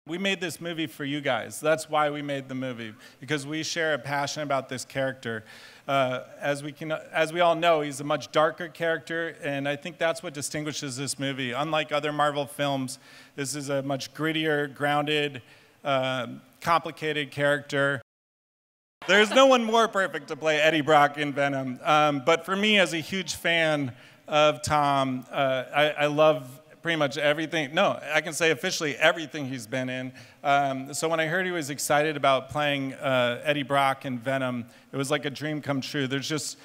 We made this movie for you guys. That's why we made the movie, because we share a passion about this character. As we all know, he's a much darker character, and I think that's what distinguishes this movie. Unlike other Marvel films, this is a much grittier, grounded, complicated character. There's no one more perfect to play Eddie Brock in Venom. But for me, as a huge fan of Tom, I love pretty much everything. No, I can say officially everything he's been in. So when I heard he was excited about playing Eddie Brock in Venom, it was like a dream come true. There's just,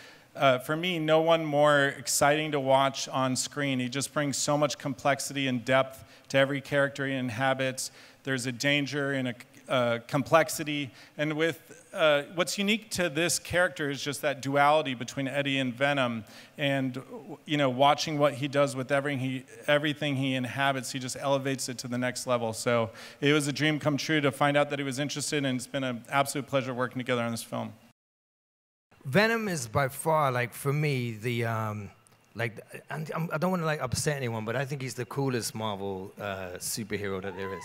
for me, no one more exciting to watch on screen. He just brings so much complexity and depth to every character he inhabits. There's a danger and a complexity. And with what's unique to this character is just that duality between Eddie and Venom, and watching what he does with everything he inhabits, he just elevates it to the next level. So it was a dream come true to find out that he was interested, and it's been an absolute pleasure working together on this film. Venom is by far, like, for me, the I don't want to like upset anyone, but I think he's the coolest Marvel superhero that there is.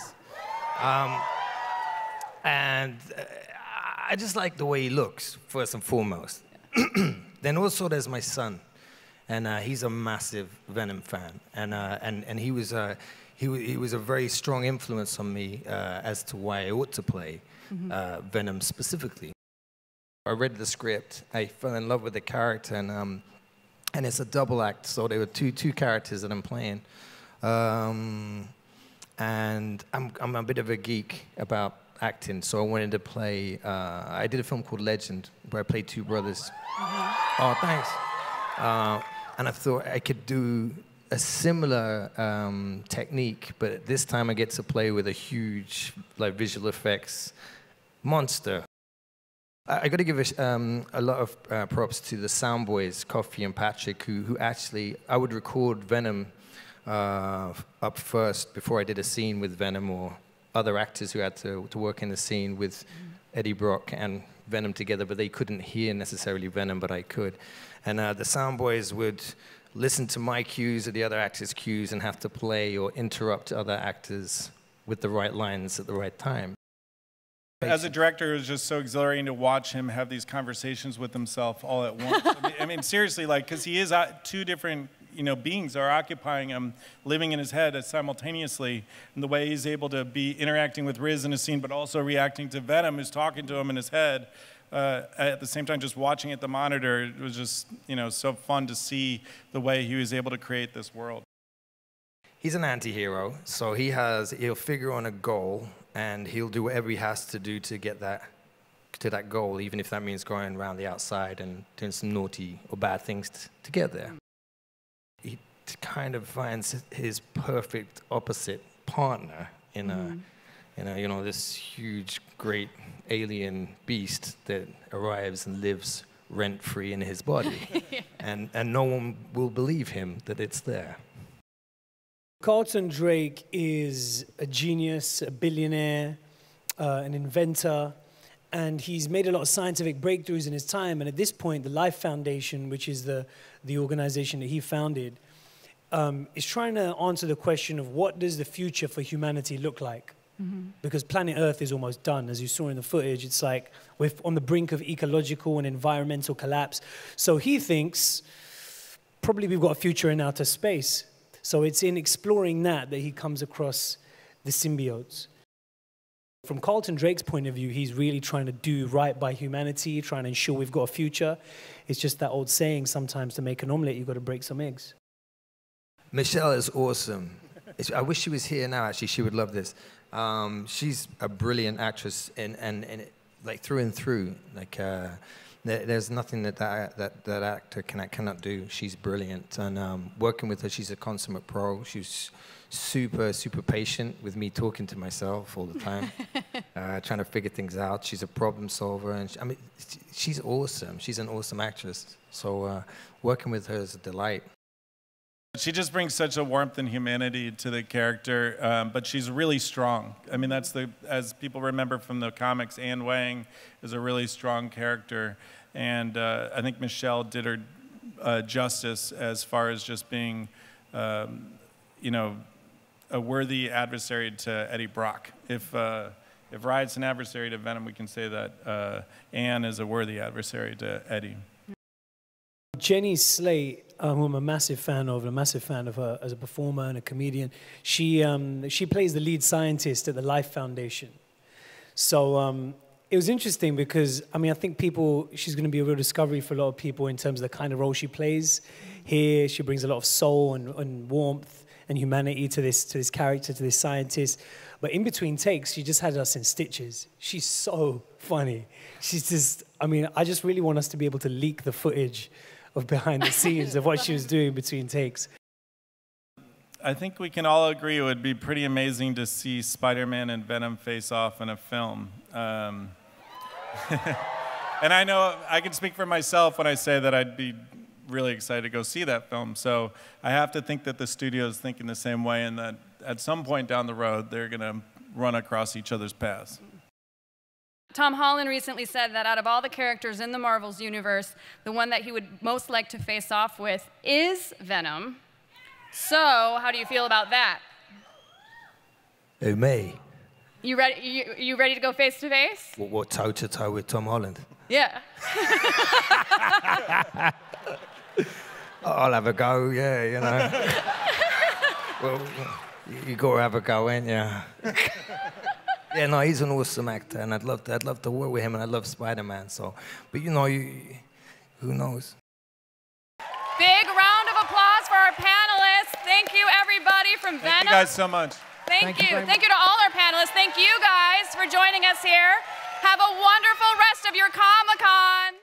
And I just like the way he looks, first and foremost. Then also there's my son, and he's a massive Venom fan, and he was a very strong influence on me as to why I ought to play Venom specifically. I read the script, I fell in love with the character, and it's a double act, so there were two characters that I'm playing, and I'm a bit of a geek about acting, so I wanted to play, I did a film called Legend, where I played two brothers. Oh, thanks. And I thought I could do a similar technique, but this time I get to play with a huge, like, visual effects monster. I got to give a lot of props to the sound boys, Coffee and Patrick, who actually, I would record Venom up first before I did a scene with Venom, or other actors who had to work in the scene with Eddie Brock and Venom together, but they couldn't hear necessarily Venom, but I could. And the sound boys would listen to my cues or the other actors' cues and have to play or interrupt other actors with the right lines at the right time. As a director, it was just so exhilarating to watch him have these conversations with himself all at once. I mean, seriously, like, because he is two different beings are occupying him, living in his head simultaneously, and the way he's able to be interacting with Riz in a scene, but also reacting to Venom, who's talking to him in his head, at the same time just watching at the monitor. It was just, so fun to see the way he was able to create this world. He's an anti-hero, so he'll figure on a goal, and he'll do whatever he has to do to get to that goal, even if that means going around the outside and doing some naughty or bad things to get there. He kind of finds his perfect opposite partner in this huge, great alien beast that arrives and lives rent-free in his body. and no one will believe him that it's there. Carlton Drake is a genius, a billionaire, an inventor, and he's made a lot of scientific breakthroughs in his time. And at this point, the Life Foundation, which is the organization that he founded, is trying to answer the question of what does the future for humanity look like? Because planet Earth is almost done. As you saw in the footage, it's like we're on the brink of ecological and environmental collapse. So he thinks probably we've got a future in outer space. So it's in exploring that he comes across the symbiotes. From Carlton Drake's point of view, he's really trying to do right by humanity, trying to ensure we've got a future. It's just that old saying, sometimes to make an omelet, you've got to break some eggs. Michelle is awesome. I wish she was here now, actually. She would love this. She's a brilliant actress, and like through and through. Like, there's nothing that actor cannot do. She's brilliant, and working with her, she's a consummate pro. She's super patient with me talking to myself all the time, trying to figure things out. She's a problem solver, and she's awesome. She's an awesome actress. So working with her is a delight. She just brings such a warmth and humanity to the character, but she's really strong. I mean, as people remember from the comics, Anne Wang is a really strong character, and I think Michelle did her justice as far as just being, a worthy adversary to Eddie Brock. If Riot's an adversary to Venom, we can say that Anne is a worthy adversary to Eddie. Jenny Slate, who I'm a massive fan of, and a massive fan of her as a performer and a comedian, she plays the lead scientist at the Life Foundation. So it was interesting because, I mean, I think she's going to be a real discovery for a lot of people in terms of the kind of role she plays. Here, she brings a lot of soul and warmth and humanity to this character, to this scientist. But in between takes, she just had us in stitches. She's so funny. She's just, I mean, I just really want us to be able to leak the footage of behind the scenes of what she was doing between takes. I think we can all agree it would be pretty amazing to see Spider-Man and Venom face off in a film. And I know I can speak for myself when I say that I'd be really excited to go see that film. So I have to think that the studio is thinking the same way, and that at some point down the road, they're going to run across each other's paths. Tom Holland recently said that out of all the characters in the Marvel's universe, the one that he would most like to face off with is Venom. So, how do you feel about that? Who, me? You ready to go face to face? What, toe to toe with Tom Holland? Yeah. I'll have a go, yeah, you know. Well, you got to have a go, ain't you? Yeah, no, he's an awesome actor, and I'd love to work with him, and I love Spider-Man. So, but you know, who knows? Big round of applause for our panelists. Thank you, everybody from Venom. Thank you guys so much. Thank you. Thank you to all our panelists. Thank you guys for joining us here. Have a wonderful rest of your Comic-Con.